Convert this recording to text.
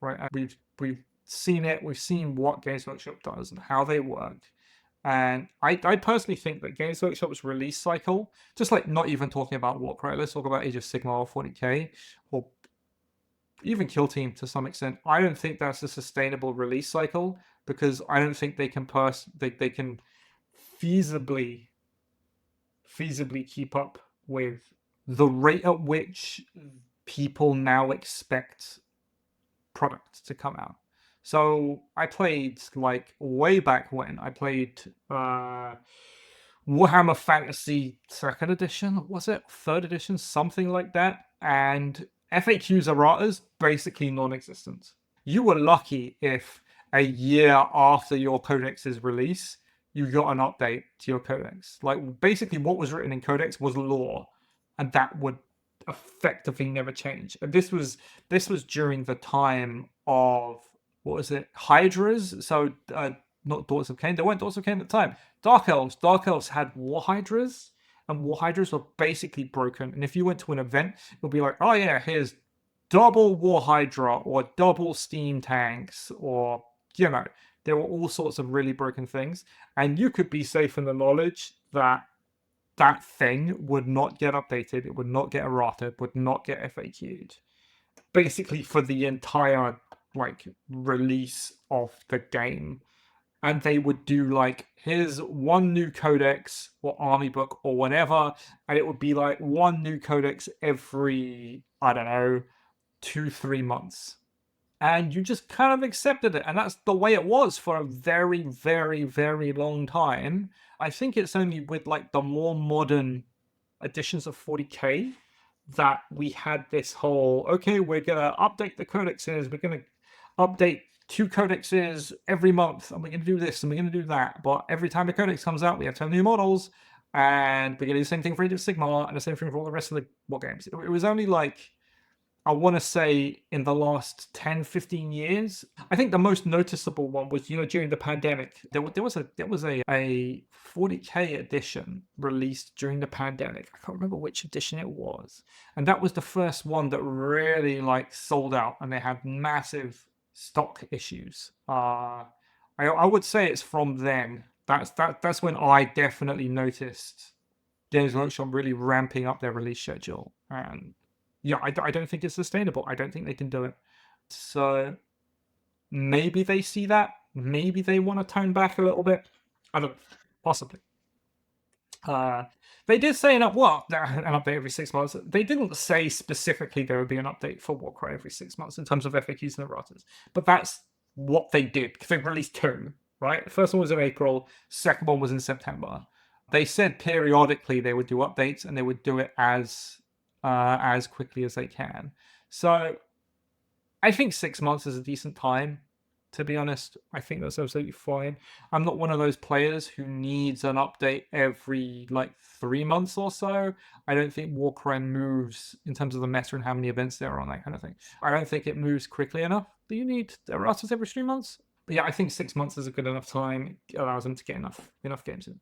right? And we've seen it. We've seen what Games Workshop does and how they work. And I personally think that Games Workshop's release cycle, just like not even talking about Warcry, let's talk about Age of Sigmar or 40k, or even Kill Team to some extent. I don't think that's a sustainable release cycle because I don't think they can they can feasibly keep up with the rate at which people now expect product to come out. So I played like way back when I played Warhammer Fantasy Second Edition, was it Third Edition, something like that, and FAQs erratas basically non-existent. You were lucky if a year after your codex's release you got an update to your codex. Like basically, what was written in codex was lore, and that would effectively never change. And this was during the time of what was it, Hydras? So not Daughters of Cain. They weren't Daughters of Cain at the time. Dark Elves. Dark Elves had War Hydras, and War Hydras were basically broken. And if you went to an event, it would be like, oh yeah, here's double War Hydra or double steam tanks, or there were all sorts of really broken things, and you could be safe in the knowledge that that thing would not get updated, it would not get errata, would not get FAQ'd. Basically for the entire like release of the game. And they would do like, here's one new codex or army book or whatever, and it would be like one new codex every, I don't know, 2-3 months. And you just kind of accepted it. And that's the way it was for a very, very, very long time. I think it's only with like the more modern editions of 40k that we had this whole, okay, we're going to update the codexes, we're going to update 2 codexes every month, and we're going to do this and we're going to do that. But every time a codex comes out, we have 10 new models, and we're going to do the same thing for Age of Sigmar and the same thing for all the rest of the war games. It was only like, I want to say in the last 10-15 years. I think the most noticeable one was, during the pandemic. There was a 40k edition released during the pandemic. I can't remember which edition it was. And that was the first one that really like sold out, and they had massive stock issues. I would say it's from then. That's when I definitely noticed Games Workshop really ramping up their release schedule. And yeah, I don't think it's sustainable. I don't think they can do it. So maybe they see that. Maybe they want to tone back a little bit. I don't know. Possibly. They did say an update every 6 months. They didn't say specifically there would be an update for Warcry every 6 months in terms of FAQs and erratas. But that's what they did, because they released 2, right? The first one was in April. Second one was in September. They said periodically they would do updates, and they would do it as quickly as they can. So I think 6 months is a decent time, to be honest. I think that's absolutely fine. I'm not one of those players who needs an update every like 3 months or so. I don't think Warcry moves in terms of the meta and how many events there are on, that kind of thing. I don't think it moves quickly enough. Do you need erratas every 3 months? But yeah, I think 6 months is a good enough time. It allows them to get enough games in.